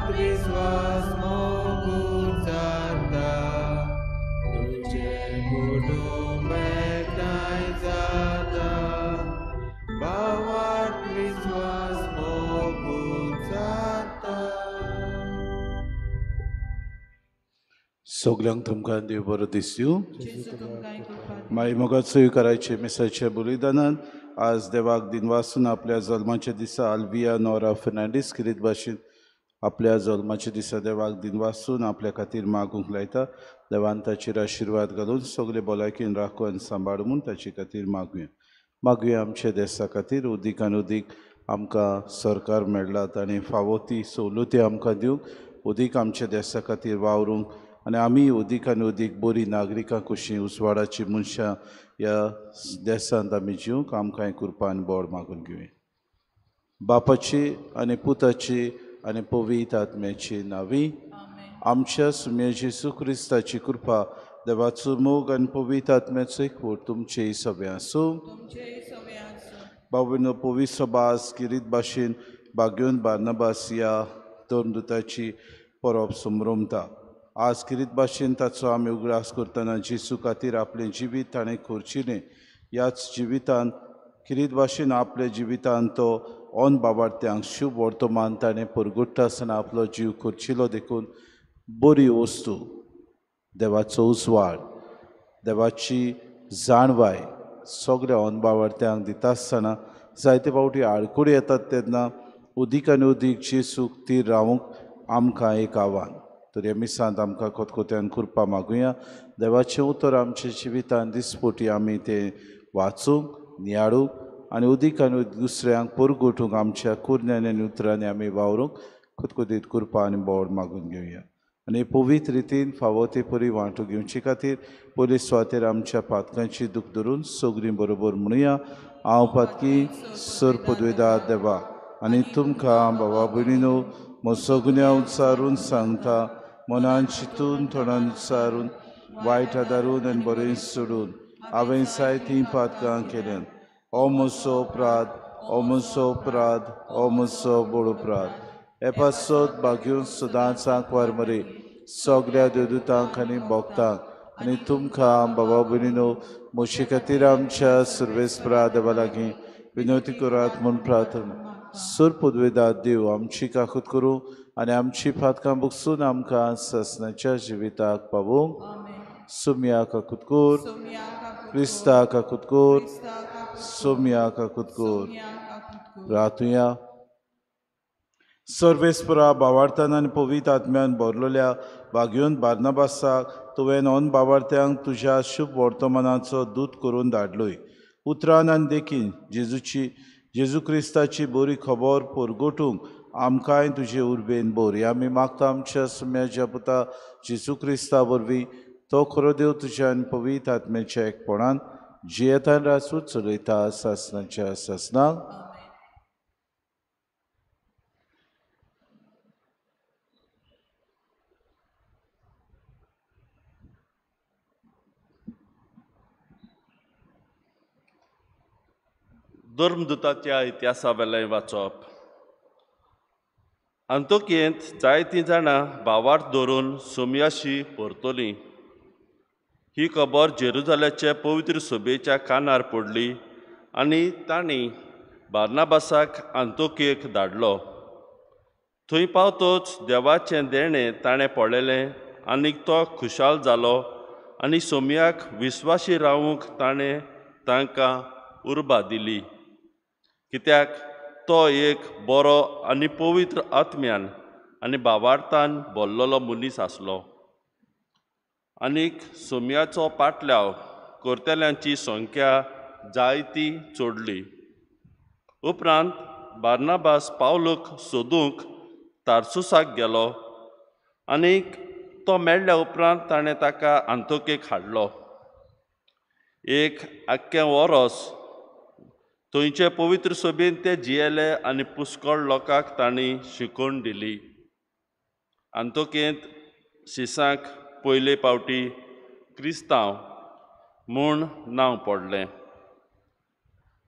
विश्वास मोगूर जाता तुझे कुटुंब एकठांय जाता भावार्थ विश्वास मोगूर जाता सगळ्यांक तुमकां देव बरो दीस दिवं माई मोगाचोय करायचे मिसाच्या बलिदानान आज देवाक दिनवासून आपल्या जल्माच्या दिसा आल्विया नोरा फर्नांडीस किरीत भाशेन आपल्या जल्माच्या दिसा देवाक दिनवासून आपल्या खातीर मागूंक लायता देवान ताचेर आशिर्वाद घालून सगळे भलायकेन राखून सांबाळून ताचे खातीर मागुया आमच्या देशा खातीर उदीकान उदीक आमकां सरकार मेळ्ळा ताणें फावो ती सवलती आमकां दिवंक उदीक आमच्या देशा खातीर वावरूंक आनी आमी उदीकान उदीक बरी नागरिकां कशीं उसवाडाची मनशां ह्या देशांत आमी जिवंक आमकां कृपा आनी बोड मागून घेवया बापाची आनी पुताची आनी पवित्र आत्म्याची नांवी आमच्या सुम्या जेजू क्रिस्ताची कृपा देवाचो मोग आनी पवित्र आत्म्याचो एकवट तुमचे सगळ्यां आसूं भावनो पवित्र भास किरीत भाशेन बागेवन बार्नबास ह्या धर्मदुताची परब संभ्रमता आज किरीत भाशेन ताचो आमी उगडास करतना जेजू खातीर आपलें जिवीत ताणें करचिलें ह्याच जिवितान किरीत भाशेन आपल्या जिवितान तो ओन बाबार्थ्यांक शुभ वर्तमान ताणें परगट्टा आसतना आपलो जीव करचिलो देखून बरी वस्तू देवाचो उजवाड देवाची जाणवाय सगळ्या ओन बाबार्थ्यांक दिता आसतना जायते फावटी आडखडी येतात तेन्ना उदीक आनी उदीक जेजूक ती रावूंक आमकां एक आव्हान तर ह्या मिसांत आमकां कोतकोत्यान कृपा मागुया देवाचें उतर आमच्या जिवितांत दिसपोटी आमी तें वाचूंक नियाळूंक आनी उदीक आनी दुसऱ्यांक परगटूंक आमच्या कुरण्यांनी आनी उतरांनी आमी वावरूंक कोतकोतीत कृपा आनी बोड मागून घेवया आनी पवित्र रितीन फावो ते परी वांटून घेवचे खातीर पयले सुवातेर आमच्या पातकांची दूख धरून सगळीं बरोबर म्हणुया हांव पातकी सर पदवेदार देवा आनी तुमकां भावा भयणीनो म्हजो गुन्यांव उच्चारून सांगता मनान चिंतून तोंडान उच्चारून वायट आदारून आनी बरें सोडून हांवें जायतीं पातकां केल्यान हो म्हजो अपराध हो म्हजो अपराध हो म्हजो बोड अपराध एपासोत भाग्यून सदांच आंकवार मरे सगळ्या देवदूतांक आनी भक्तांक आनी तुमकां भावा भयणीनो म्हजे खातीर आमच्या सर्वेस्परा देवा लागीं विनवती करात म्हूण प्रार्थना सर पदवेदार देव आमची काकूत करूं आनी आमची फातकां बगसून आमकां ससनाच्या जिविताक पावूंक सुम्या काकूत कोर क्रिस्ता काकूत कोर सोम्या काकूत कोर प्रार्थुया सर्वेस्परा भावार्थान आनी पवित्र आत्म्यान भरलेल्या भाग्योन बार्नबासाक तुवें ओन भावार्थ्यांक तुज्या शुभ वर्तमानाचो दूत करून धाडलोय उतरान आनी देखीन जेजू क्रिस्ताची बरी खबर परगटूंक आमकांय तुजे उर्बेन बोर आमी मागता आमच्या सुम्याच्या पुता जेजू क्रिस्ता वरवीं तो खरो देव तुज्या आनी पवित्र आत्म्याच्या एकपणान जियेतान रासून चलयता सासनाच्या सासनाक धर्मदुताच्या इतिहासा वेलें वाचप अंतोकियेंत जायतीं जाणां भावार्थ धरून सोमयाशी परतलीं ही खबर जेरुजाल्याचे पवित्र सभेच्या कानार पडली आनी तांणी बार्नबासाक अंतोकियेक धाडलो थंय पावतोच देवाचें देणें ताणें पळयलें आनीक तो खुशाल जालो आनी सोमयाक विस्वासी रावूंक ताणें तांकां उर्बा दिली कित्याक तो एक बरो आनी पवित्र आत्म्यान आनी भावार्थान भरलेलो मनीस आसलो आनीक सोमयाचो पाटल्याव करतेल्यांची संख्या जायती चोडली उपरांत बार्नबास पावलूक सोदूंक तार्सुसाक गेलो आनीक तो मेळ्ळ्या उपरांत ताणें ताका अंतोकेक हाडलो एक आख्खें वरोस थंयचे पवित्र सभेन ते जियेले आनी पुष्कळ लोकांक तांणी शिकोवन दिली अंतोकेंत शिसांक पयले पावटी क्रिस्तांव म्हूण नांव पडलें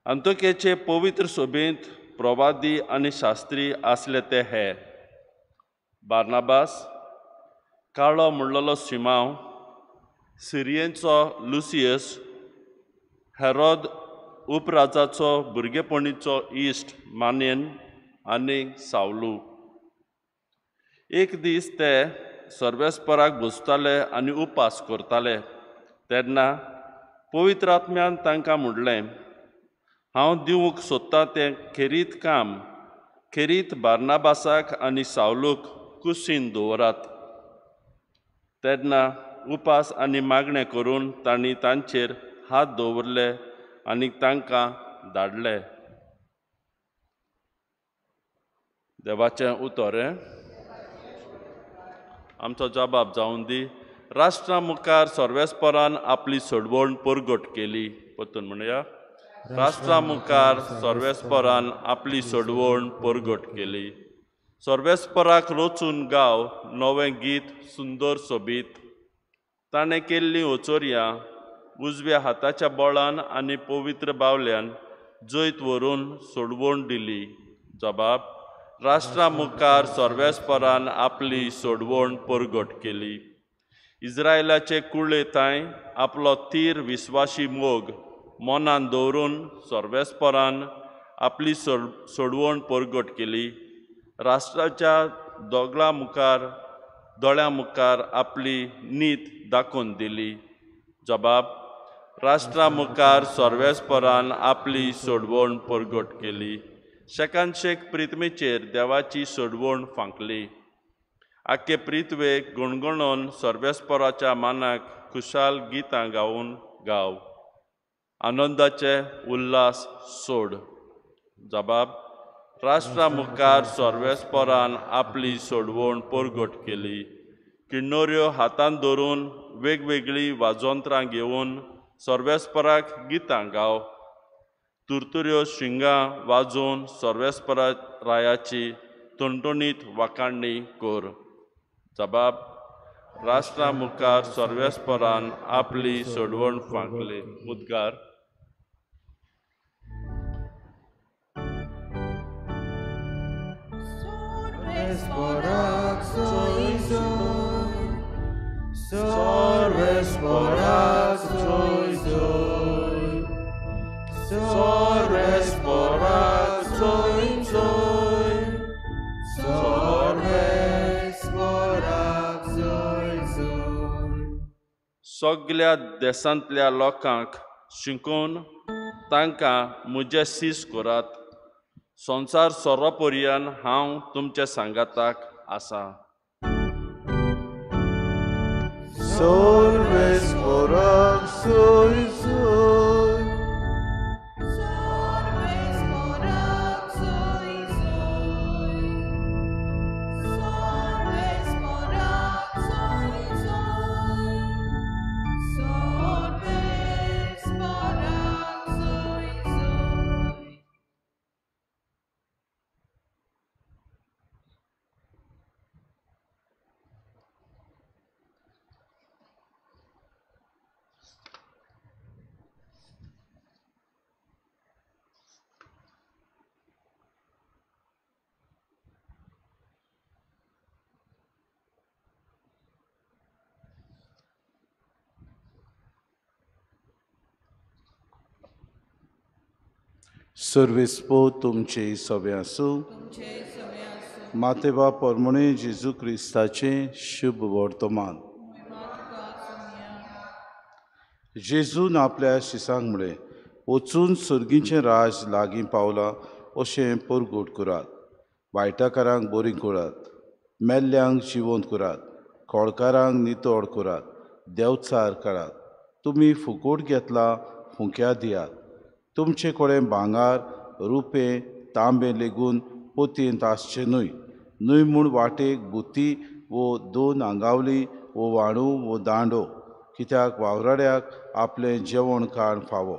अंतोकेचे पवित्र सभेंत प्रवादी आनी शास्त्री आसले ते हे बार्नाबास, काळो म्हणलोलो शिमाव, सिरियेंचो लुसियस, हेरोद उपराजाचो भुरगेपणीचो इश्ट मानेन आनी सावलू. एक दीस ते सर्वेस्पराक बसताले आनी उपास करताले तेन्ना पवित्र आत्म्यान तांकां म्हणलें, हांव दिवंक सोदतां तें खेरीत काम खेरीत बार्नाबासाक आनी सावलूक कुशीन दवरात. तेन्ना उपास आनी मागणें करून तांणी तांचेर हात दवरले आनी तांकां धाडले. देवाचें उतर. आमचो जबाब जावन दी. राष्ट्रा मुखार सर्वेस्परान आपली सोडवण परगट केली. परतून म्हणया, राष्ट्रा मुखार सर्वेस्परान आपली सोडवण परगट केली. सर्वेस्पराक रोचून गाव नवें गीत सुंदर सोबीत. ताणें केल्लीं ओचोरयां उजव्या हाताच्या बोळान आनी पवित्र बावल्यान जैत व्हरून सोडवण दिली. जबाब, राष्ट्रा मुखार सर्वेस्परान आपली सोडवण परगट केली. इस्रायलाचे कुळेताय आपलो तीर विस्वाशी मोग मनान दवरून सर्वेस्परान आपली सोडवण परगट केली. राष्ट्राच्या दोळ्यां मुखार आपली नीत दाखोवन दिली. जबाब, राष्ट्रा मुखार सर्वेस्परान आपली सोडवण परगट केली. शेकानशेक प्रितमेचेर देवाची सोडवण फांकली. आख्खे प्रिथवेक गुणगुणोवन सर्वेस्पराच्या मानाक खुशाल गितां गावन गाव. आनंदाचे उल्हास सोड. जबाब, राष्ट्रा मुखार सर्वेस्परान आपली सोडवण परगट केली. किन्नोऱ्यो हातान धरून वेगवेगळीं वाजोंत्रां घेवन सर्वेस्पराक गितां गाव. तुरतुऱ्यो शिंगां वाजोवन सर्वेस्परायाची तणतणीत वाखाणणी कर. जबाब, राष्ट्रा मुखार सर्वेस्परान आपली सोडवण फांकली. उद्गार. सर्वेस्पराक सोय सोय, सर्वेस्पराक सोय सोय, सर्वेस्पराक सोय सोय, सर्वेस्पराक सोय सोय. सगळ्या देशांतल्या लोकांक शिकून तांकां म्हजें सीस करात. संवसार सोरोपर्यंत हांव तुमच्या सांगाताक आसा. सर्वेस्पराक सोय सोय, सर्वेस्पराक सोय सोय, सर्वेस्पराक सोय सोय, सर्वेस्पराक सोय सोय. सर्वेस्पो तुमचे सवे आसूं. मातेवा परमणे जेजू क्रिस्ताचें शुभ वर्तमान. जेजून आपल्या शिसांक म्हळें, वचून सर्गीचें राज लागीं पावलां अशें परगट करात. वायटाकारांक बरी करात, मेल्ल्यांक जिवंत करात, खोळकारांक नितळ करात, देंवचार काडात. तुमी फुकट घेतला फुंक्या दियात. तुमचे कडेन भांगार, रुपें, तांबें लेगून पोतयेंत आसचें न्हय. न्हय म्हूण वाटेक बुती वो 2 आंगावली वो वाणू वो दांडो, कित्याक वावराड्याक आपलें जेवण खाण फावो.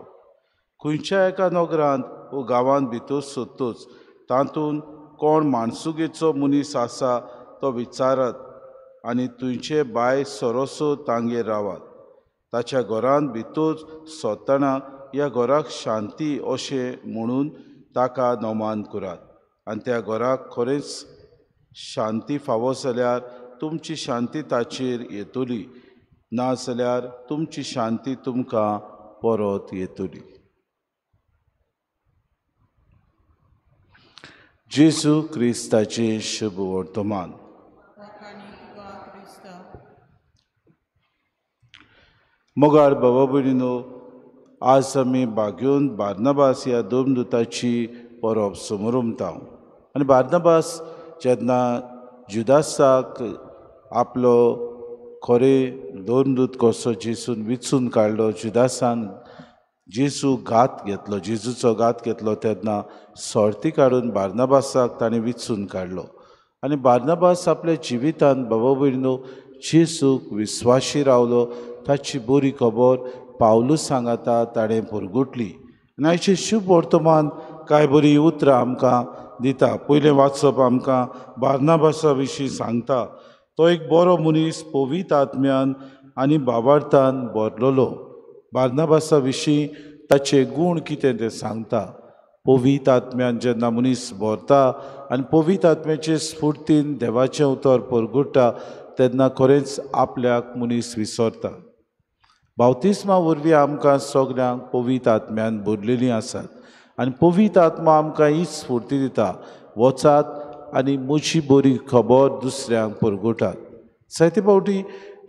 खंयच्या एका नोगरांत वो गांवांत भितर सोदतोच तातूंत कोण माणसुगेचो मनीस आसा तो विचारात आनी थंयचे बाय सरोसो तांगेर रावात. ताच्या घरांत भितर सोदतना ह्या घराक शांती अशें म्हणून ताका नोमान करात. आनी त्या घराक खरेंच शांती फावो जाल्यार तुमची शांती ताचेर येतली, ना जाल्यार तुमची शांती तुमकां परत येतली. जेजू क्रिस्ताचे शुभ वर्तमान. वखाणी तुका क्रिस्ता. मोगाळ बाबा भयणीनो, आज आमी बागेवन बार्नबास ह्या दोन दुताची परब समोरुमता. आनी बार्नबास जेन्ना जुदासाक आपलो खरें दोन दूत कसो जेजून विचून काडलो, जुदासान जेजू घात घेतलो, जेजूचो घात घेतलो, तेन्ना सोरती काडून बार्नबासाक ताणें विचून काडलो. आनी बार्नबास आपल्या जिवितान बाबा भयणीनो जेजूक विस्वाशी रावलो. ताची बरी खबर पावलूस सांगाता ताणें पुरगुटली. आनी आयचें शुभ वर्तमान कांय बरी उतरां आमकां दिता. पयलें वाचप आमकां बार्नबासा विशीं सांगता. तो एक बरो मनीस पवित्र आत्म्यान आनी बाबार्थान भरलेलो. बार्नबासा विशीं ताचे गूण कितें तें सांगता. पवित्र आत्म्यान जेन्ना मनीस भरता आनी पवित्र आत्म्याचे स्फूर्तीन देवाचें उतर परगुट्टा, तेन्ना खरेंच आपल्याक मनीस विसरता. बावतिस्मा वरवीं आमकां सगल्यांक पवित्र आत्म्यान भरलेलीं आसात. आनी पवित्र आत्मा आमकां हीच स्फूर्ती दिता, वचात आनी म्हजी बरी खबर दुसऱ्यांक परगटात. जायते फावटी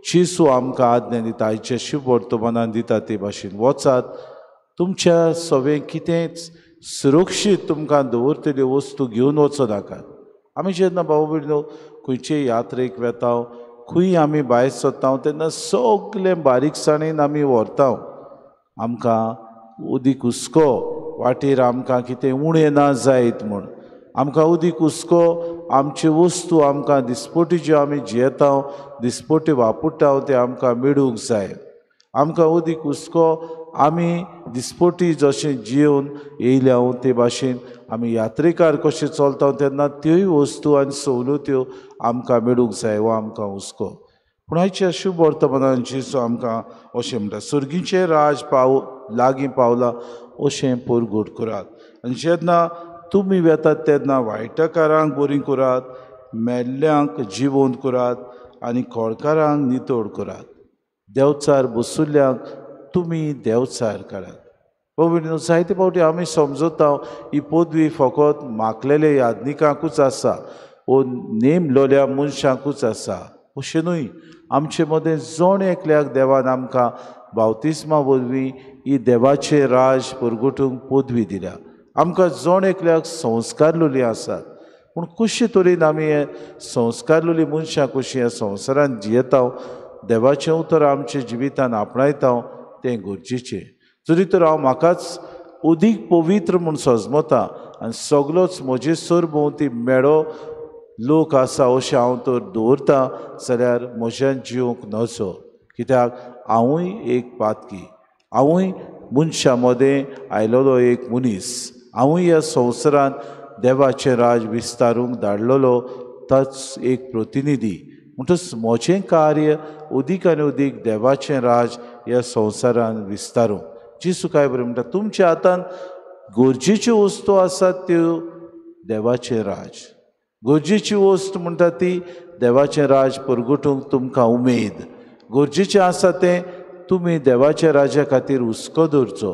जेजू आमकां आज्ञा दिता, आयच्या शुभ वर्तमानान दिता ते भाशेन, वचात, तुमच्या सवें कितेंच सुरक्षीत तुमकां दवरतल्यो वस्तू घेवन वचो नाकात. आमी जेन्ना बाबा भयणीनो खंयचे यात्रेक वेता, खंय आमी भायर सरता, तेन्ना सगलें बारीकसाणेन आमी व्हरता. आमकां उदीक हुस्को वाटेर आमकां कितें उणें ना जायत म्हूण, आमकां उदीक हुस्को आमच्यो वस्तू आमकां दिसपटी ज्यो आमी जियेता, दिसपटी वापरता, ते आमकां मेळूंक जाय. आमकां उदीक हुस्को आमी दिसपटी जशें जियोवन येयल्या ते भाशेन आमी यात्रेकार कशें चलता, तेन्ना त्योय वस्तू आनी सवलत्यो आमकां मेळूंक जाय, वो आमकां हुस्को. पूण आयच्या शुभ वर्तमानान जेजू आमकां अशें म्हणटा, सुर्गीचें राज लागीं पावलां अशें परगट करात. आनी जेन्ना तुमी वेतात तेन्ना वायटकारांक बरीं करात, मेल्ल्यांक जिवंत करात आनी खोडकारांक नितळ करात. देंवचार बसुल्ल्यांक तुमी देंवचार काडात. भयणीनो, जायते फावटी आमी समजता ही पदवी फकत मागलेल्या यादनिकांकूच आसा, वो नेमलोल्या मनशांकूच आसा. अशें न्हय, आमचे मदें जण एकल्याक देवान आमकां बावतिस्मा वरवीं ही देवाचें राज परगटूंक पदवी दिल्या. आमकां जण एकल्याक संस्कार लोली आसात. पूण कशे तरेन आमी हे संस्कार लोली मनशां कशीं ह्या संवसारांत जियेता, देवाचें उतर आमच्या जिवितान आपणायता, तें गरजेचें. जरी तर हांव म्हाकाच अदीक पवित्र म्हूण सजमता आनी सगलोच म्हजे सरभोंवती मेळो लोक आसा अशें हांव तर दवरतां, जाल्यार म्हज्यान जिवंक नजो. कित्याक हांवूय एक पातकी, हांवूय मनशां मदें आयलोलो एक मनीस, हांवूय ह्या संवसारांत देवाचें राज विस्तारूंक धाडलोलो ताच एक प्रतिनिधी. म्हणटच म्हजें कार्य अदीक आनी अदीक देवाचें राज ह्या संवसारांत विस्तारूंक. जेजू काय बरें म्हणटा, तुमच्या हातान गरजेच्यो वस्तू आसात त्यो देवाचें राज. गरजेची वस्त म्हणटा ती देवाचें राज परगटूंक तुमकां उमेद. गरजेचें आसा तें तुमी देवाच्या राजा खातीर हुस्को दवरचो.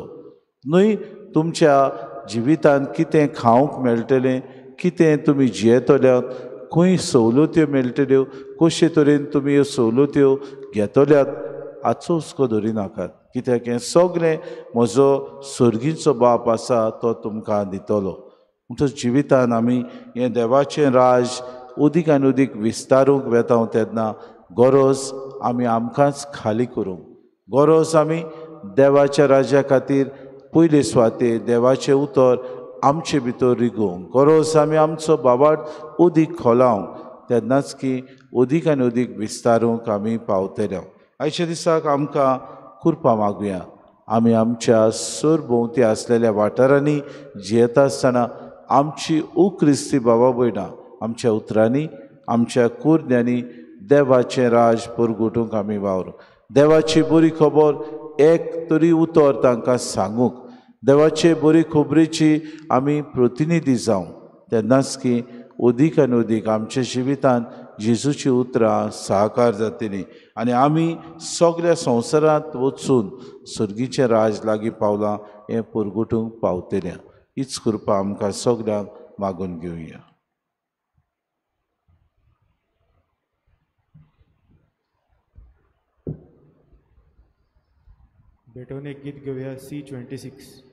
न्हय तुमच्या जिवितान कितें खावंक मेळटलें, कितें तुमी जियेतल्यात, खंय सवलत्यो मेळटल्यो, कशे तरेन तुमी ह्यो सवलत्यो घेतल्यात, हाचो हुस्को धरिनाकात. कित्याक हें सगलें म्हजो सर्गीचो बाप आसा तो तुमकां दितलो. म्हणटच जिवितान आमी हें देवाचें राज अदीक आनी अदीक विस्तारूंक वेता तेन्ना गरज आमी आमकांच खाली करूंक, गरज आमी देवाच्या राजा खातीर पयले सुवातेर देवाचें उतर आमचे भितर रिगोवंक, गरज आमी आमचो बाबाट अदीक खोलावंक, तेन्नाच की अदीक आनी अदीक विस्तारूंक आमी पावतले. आयच्या दिसाक आमकां कृपा मागुया. आमी आमच्या सरभोंवती आसलेल्या वाठारांनी जियेता आसतना आमची उक्रिस्ती बाबा भयणां आमच्या उतरांनी, आमच्या कुरण्यांनी देवाचें राज परगटूंक आमी वावरूंक, देवाची बरी खबर एक तरी उतर तांकां सांगूंक, देवाचे बरी खबरेची आमी प्रतिनिधी जावं, तेन्नाच की अदीक आनी अदीक आमच्या जिवितांत जेजूची उतरां साकार जातलीं आनी आमी सगळ्या संवसारांत वचून सर्गीचें राज लागीं पावलां हें परगटूंक पावतलें. हीच कृपा आमकां सगळ्यांक मागून घेवया. भेटून एक गीत घेऊया C26.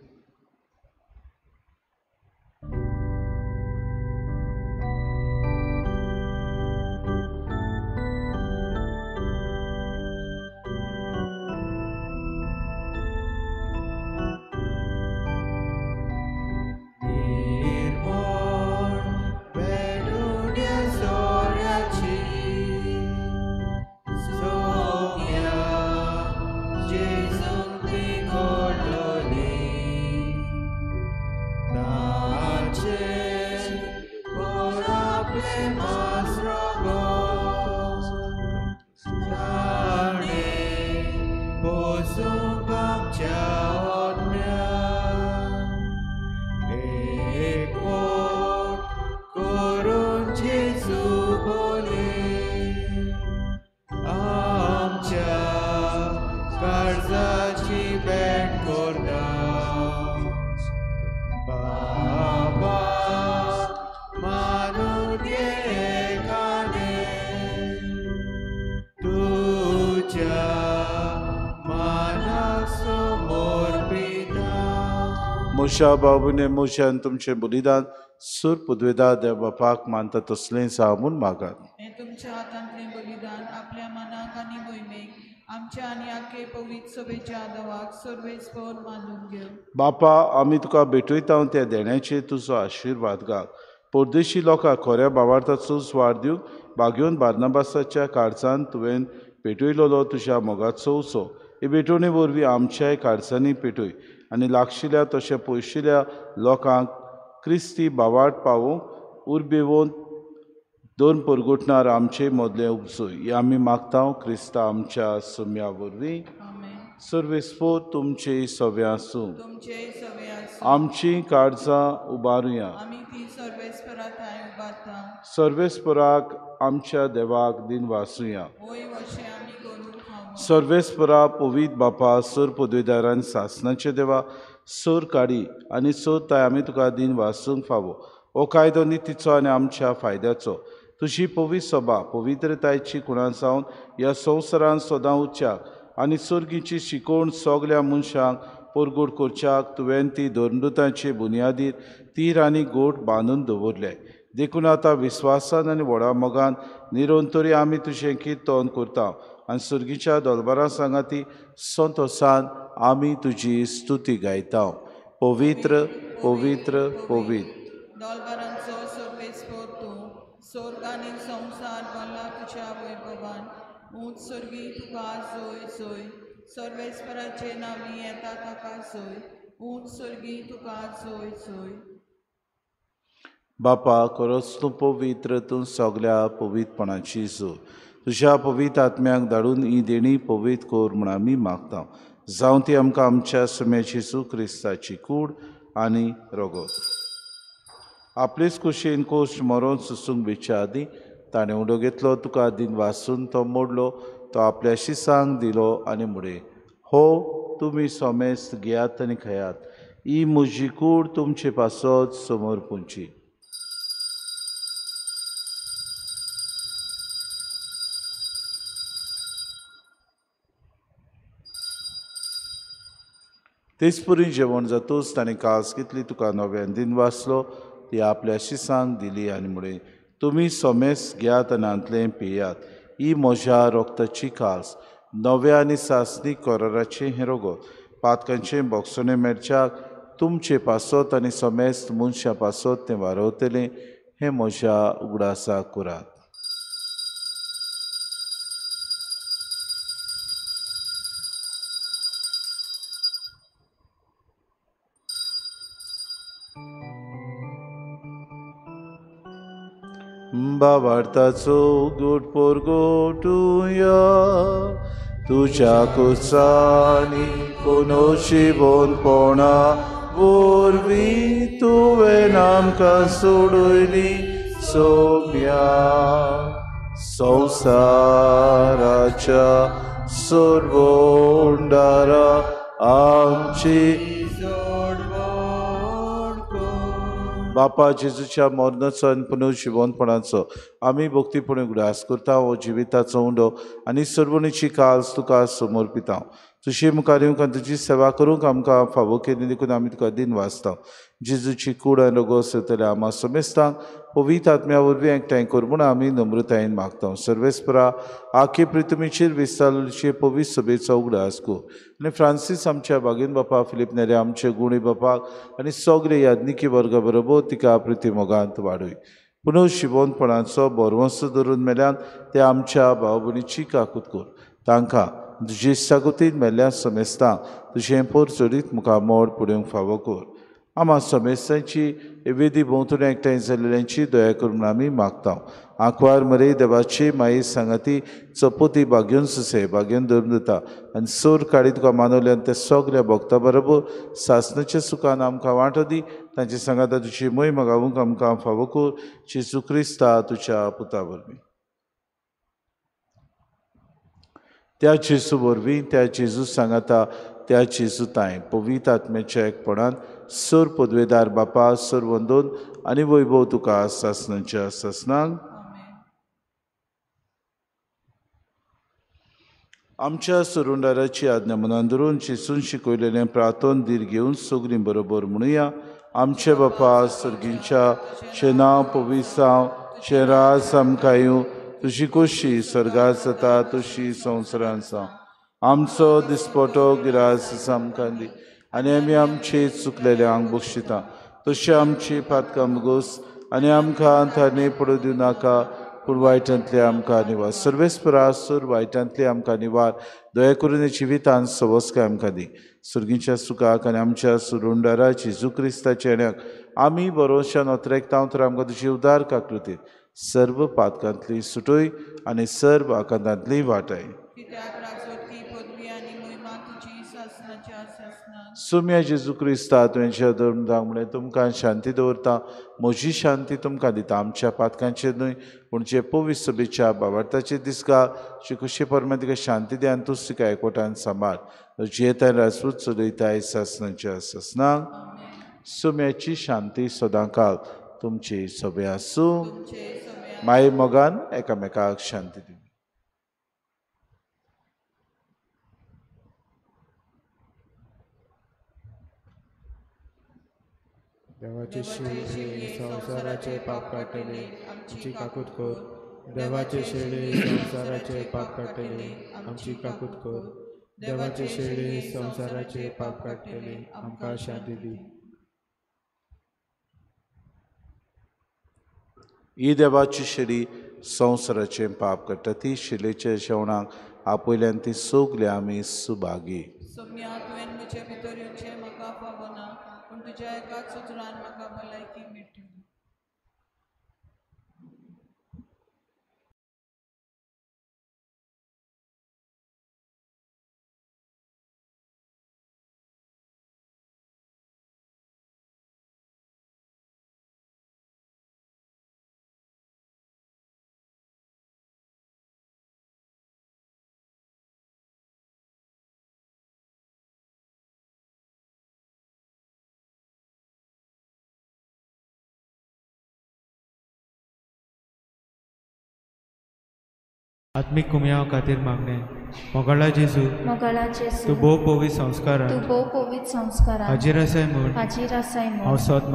मुशा बाबूने मुशान तुमचें बलिदान सूर पुदवेदा देव बापाक मानता तसलें सामून मागात. हें तुमच्या हातांतलें बलिदान आपल्या मनाक आनी भयणीक आमच्या आनी आखे पवित्र सभेच्या आदावाक सर्वेस्पर मानून घेव. बापा, आमी तुका भेटयता त्या देण्याचेर तुजो आशिर्वाद घाल. परदेशी लोकांक खऱ्या भावार्थाचो स्वार दिवंक बागेवन बार्नबासाच्या काळजांत तुवें पेटयलोलो तुज्या मोगाचो उत्सव हे भेटोवणे वरवीं आमच्याय काळजांनी पेटय आनी लागशिल्ल्या तशें पयशिल्ल्या लोकांक क्रिस्ती भावार्थ पावोवंक उर्बेवून दोन परगोटणार आमचे मदले उपसय हे आमी मागता क्रिस्ता आमच्या सुम्या वरवीं. सर्वेस्पोर तुमचे सवे आसूं. आमची काळजां उबारुया. सर्वेस्पराक आमच्या देवाक दिन वासुया. सर्वेस्परा पवित्र बापा सर पदवीदारान सासनाचे देवा सर काडी आनी सर ताय आमी तुका दिन वासूंक फावो. हो कायदो नितीचो आनी आमच्या फायद्याचो. तुजी पवित्र सभा पवित्रतायेची कुणां जावन ह्या संवसारांत सदां उच्चाक आनी सर्गीची शिकोवण सगल्या मनशांक परगोड करच्याक तुवें ती धर्मदुतांचे बुनयादीर तीर आनी गोट बांदून दवरले. देखून आतां विस्वासान आनी व्हडा मोगान निरंतरी आमी तुजें किर्तन करता आनी सर्गीच्या दोलबारां सांगाती संतोसान आमी तुजी स्तुती गायता. पवित्र पवित्र पवित्र दोलबारांचो सर्वेस्पर तूं स्वर्ग आनी संवसार भरला तुज्या वैभवान. ऊंच सर्गी तुका जोय जोय. सर्वेस्पराचे नांवी येता ताका जोय. ऊंच सर्गी तुका जोय जोय. बापा, खरोच तूं पवित्र, तूं सगल्या पवित्रपणाची जोय. तुज्या पवित्र आत्म्याक धाडून ही देणी पवित्र कोर म्हूण आमी मागता. जावं ती आमकां आमच्या सुम्याची जेजू क्रिस्ताची कूड आनी रगत. आपलेच कुशीन कोश्ट मरोन सुसूंक बेच्या आदीं ताणें उडो घेतलो, तुका दिन वासून तो मोडलो, तो आपल्या शिसांक दिलो आनी मुडे. हो, तुमी सोमेस्त घेयात आनी खयात. ही म्हजी कूड तुमचे पासत समोर पुंची. तेच पुरी जेवण जातूच ताणें कास घेतली, तुका नव्यान दिन वाचलो, ती आपल्या शिसांक दिली आनी म्हळें, तुमी सोमेस घेयात आनी आंतलें पियात. ही म्हज्या रोगताची कास, नव्या आनी सासणीक कराराचें हें रगत. पातकांचें बोगसोने मेरच्याक तुमचे पासत आनी सोमेस्त मनशां पासत तें वारवतलें. हें म्हज्या उगडासाक करात. भावार्थाचो गोड परगोटुया तुज्या कुसांनी कोनोशी बोनपणा वरवीं तुवें आमकां सोडयली. सोम्या संसाराच्या सर्वोंडारा आमची बापा जेजूच्या मरणाचो आनी पुनर्जिवनपणाचो आमी भक्तीपणे उगडास करता हो जिविताचो उंडो आनी सर्वणीची काल्स तुका समर्पिता तुजी मुखार येवंक आनी तुजी सेवा करूंक आमकां फावो केली देखून आमी तुका दिन वाचता जेजूची कूड आनी रगत सेवतले आमा समेस्तांक पवित्र आत्म्या वरवीं एकठांय कर म्हूण आमी नम्रतायेन मागता सर्वेस्परा आखे प्रितमेचेर विस्तारचे पवित्र सभेचो उगडास कर आनी फ्रांसीस आमच्या बागेन बापा फिलीप नेरे आमचे गुणी बापाक आनी सगळे याज्ञिकी वर्गा बरोबर तिका प्रितीमोगांत वाडय पुनर्जिवनपणाचो बरवंस धरून मेल्यान ते आमच्या भाव भयणीची काकूत कर तांकां तुजे इश्टागतीन मेल्ल्या समेस्तांक तुजें परचडीत मुखार मोड पुडेवंक फावो कर आमा समेस्तांची वेदी भोंवतणी एकठांय जाल्ल्यांची दया करून आमी मागता आंकवार मरे देवाची माई सांगाती चपोती बागेवन सुसे बागेवन धरून दिता आनी सोर काडी तुका मानवल्यान ते सगल्या भक्तां बरोबर सासणाच्या सुखान आमकां वांटो दी तांचे सांगाता तुजी मोहीम गावूंक आमकां फावो कर जेजू क्रिस्ता तुज्या पुता वरवीं त्या जेजू वरवीं त्या जेजू सांगाता त्या जेजू ताय पवित्र आत्म्याच्या एकपणान सर पदवेदार बापा सर वंदोन आनी वैभव तुका सासणाच्या सासणांक आमच्या सुरुंडाराची आज्ञा मनान धरून जेजून शिकयलेलें प्रार्थन धीर घेवन सगळीं बरोबर म्हणुया आमचे बापा सर्गींच्या चे नांव पवित्र जावं चे राज आमकां येवं तुजी खोशी स्वर्गांत जाता तशी संवसारांत जावं आमचो दिसपटो गिरास आमकां दी आनी आमी आमचे चुकलेल्यांक बक्षिता तशी आमची पातकां मुगोस आनी आमकां थारणे पडूं दिवं नाका पूण वायटांतले आमकां निवार सर्वेस्परा सूर वायटांतले आमकां निवार दया करून जिवितांत सवस्काय आमकां दी सुर्गीच्या सुखाक आनी आमच्या सुरुंडारा जेजू क्रिस्ताच्या येण्याक आमी बरोवशान ओतरेकतांव तर आमकां तुजी उदार काकृती सर्व पातकांतली सुटोय आनी सर्व आकांतांतली वाटाय सुम्या जेजू क्रिस्ता तुवेंच्या धर्मदांक म्हळें तुमकां शांती दवरता म्हजी शांती तुमकां दिता आमच्या पातकांचेर न्हय पूण जे पवित्र सभेच्या भावार्थाचेर दिसगा जे कशे परमे तिका शांती दी आनी तूंच तिका एकवटान सांबाळ जेताय राजपूत चलयताय सासणाच्या सासणांक सुम्याची शांती सदांकाळ तुमची सभे आसूं माये मोगान एकामेकाक शांती दी देवाचे शेळे संसाराचे पाप काडटले आमची काकूत कर देवाचे शेळे संसाराचे पाप काडटले आमची काकूत कर देवाचे शेळे संसाराचे पाप काडटले आमकां शांती दी ही देवाची शेळी संवसाराचें पाप काडटा ती शिलेच्या जेवणाक आपयल्यान ती सोगली आमी सुभागी सोम्या तुवें म्हजे भितर येवचें म्हाका फावना पूण तुज्या एकाच सुत्रान म्हाका भलायकी मेळटली आत्मिक कुमया खातीर मागणे मोगाळा जेजू तूं भोव पवित्र संस्कारान हाजीर आसाय म्हूण हांव सत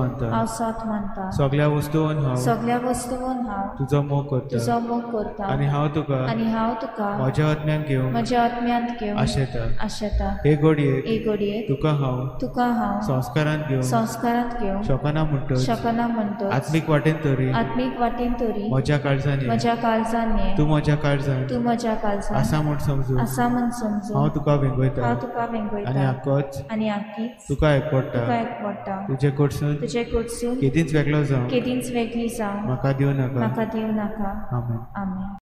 मानता सगळ्या वस्तूंन हांव तुजो मोग करता आनी हांव तुका म्हज्या आत्म्यान घेवन आशेता हे घडये तुका हांव संस्कारांत घेवन शकना म्हणटच आत्मीक वाटेन तरी म्हज्या काळजांनी तूं म्हज्या काळजांत आसा म्हूण समजून हांव तुका वेंगयता आनी आख्खीच तुका एकवडटा तुजे कडसून केदींच वेगळी जावं म्हाका दिवं नाका आमेन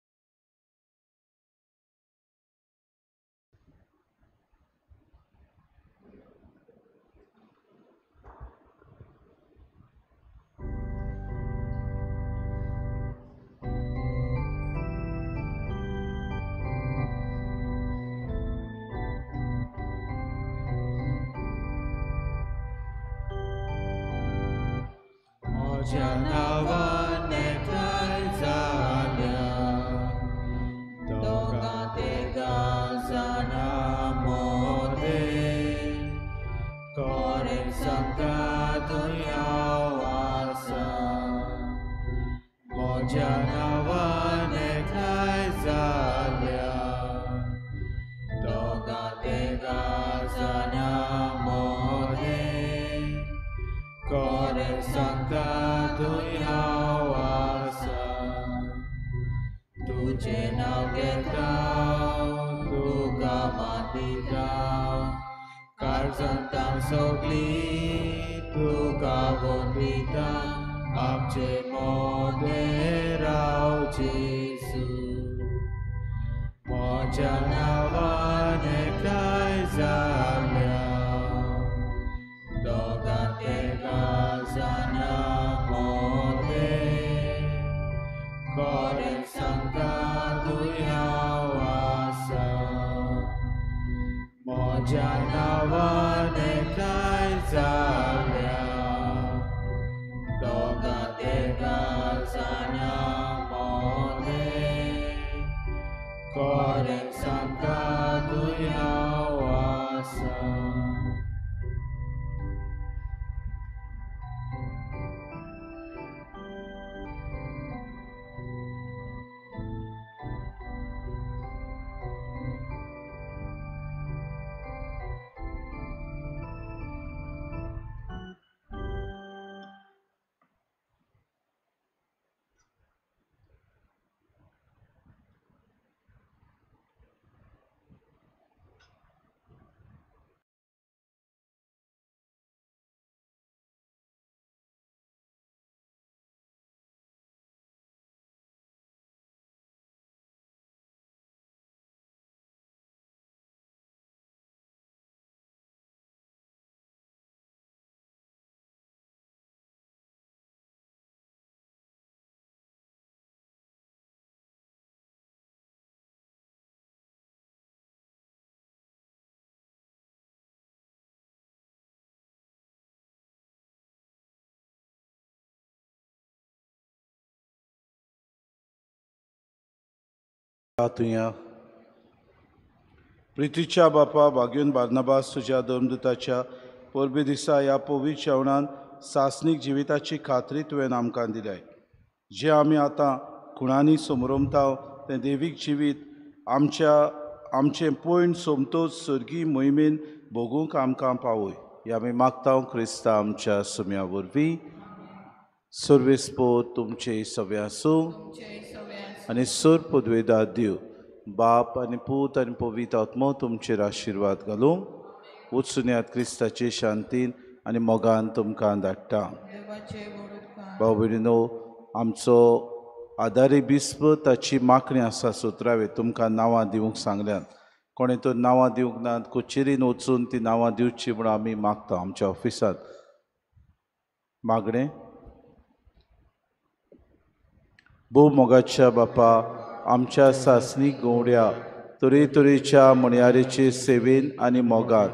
म्हज्या नांवान एकठांय जाल्या दोगां तिगां जाणां मोदें कोरें संगात हांव आसा म्हज्या नांवान एकठांय जाल्या दोगां तिगां जाणां मोदें कोरें संगात हांव आसा तुजें नांव घेता तुका मातिता काळजांतां सगळीं तुका वंदिता आमचे मोदें राव जेसू म्हज्या नांवान एकठांय जाल्या दोगां तिगां जाणां मोदें कोरें संगात हांव आसा म्हज्या नांवान एकठांय जाल्या दोगां तिगां जाणां मोदें कोरें संगात हांव आसा तुया प्रितीच्या बापा भाग्यून बार्नबास तुज्या धर्मदुताच्या परबी दिसा ह्या पवित्र जेवणान सासनीक जिविताची खात्री तुवें आमकां दिल्याय जे आमी आतां खुणांनी समरमता तें देवीक जिवीत आमचें पयण सोमतोच सर्गी मोहिमेन भोगूंक आमकां पावय हे आमी मागता क्रिस्ता आमच्या सुम्या वरवीं सर्वेस्पोर तुमचे सव्या आसूं आनी सोर पदवेदार दिव बाप आनी पूत आनी पवित्र आत्मो तुमचेर आशिर्वाद घालूं उत्सुन्यात क्रिस्ताचे शांतीन आनी मोगान तुमकां धाडटा भाव भयणीनो आमचो आदारी बिस्प ताची मागणी आसा सुत्रावे तुमकां नांवां दिवंक सांगल्यात कोणें तर नांवां दिवंक ना कचेरीन वचून ती नांवां दिवची म्हूण आमी मागता आमच्या ऑफिसांत मागणें भोव मोगाच्या बापा आमच्या सासनीक गवड्या तरेतरेच्या मणयारेचे सेवेन आनी मोगान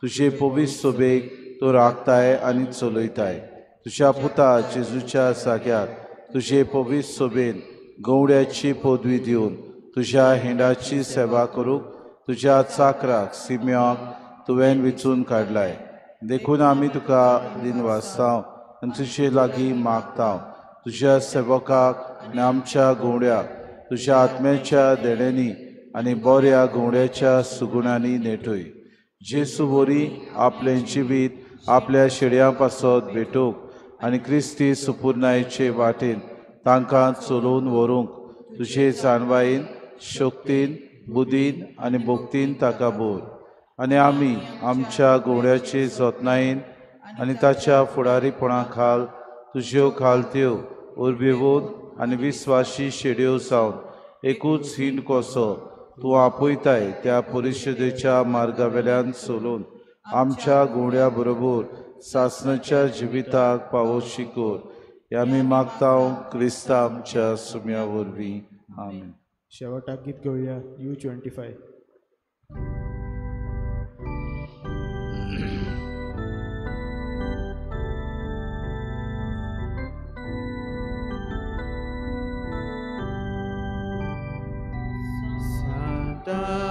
तुजे पवित्र सोबेक तूं राखताय आनी चलयताय तुज्या पुता जेजूच्या जाग्यार तुजे पवित्र सोबेन गवड्याची पदवी दिवन तुज्या हेंडाची सेवा करूंक तुज्या चाकराक सिम्याक तुवें वेंचून काडलाय देखून आमी तुका दिनवासता आनी तुजे लागीं मागता तुज्या सेवकाक आनी आमच्या गवड्याक तुज्या आत्म्याच्या देण्यांनी आनी बऱ्या गवड्याच्या सुगुणांनी नेटय जेसू वरी आपलें जिवीत आपल्या शेड्यां पासत भेटूंक आनी क्रिस्ती सुपुर्णायेचे वाटेन तांकां चलोवन व्हरूंक तुजे जाणवायेन शक्तीन बुदीन आनी भक्तीन ताका बोर आनी आमी आमच्या गवड्याचे जतनायेन आनी ताच्या फुडारीपणा खाल तुज्यो खालत्यो उर्बेवून आनी विस्वासी शेड्यो जावन एकूच हिंड कसो तूं आपयताय त्या परिशदेच्या मार्गावेल्यान चलून आमच्या गवड्या बरोबर सासणाच्या जिविताक पावोशी कर हे आमी मागता क्रिस्ता आमच्या सुम्या वरवीं आमीन. शेवटाक गीत घेवया U25. तां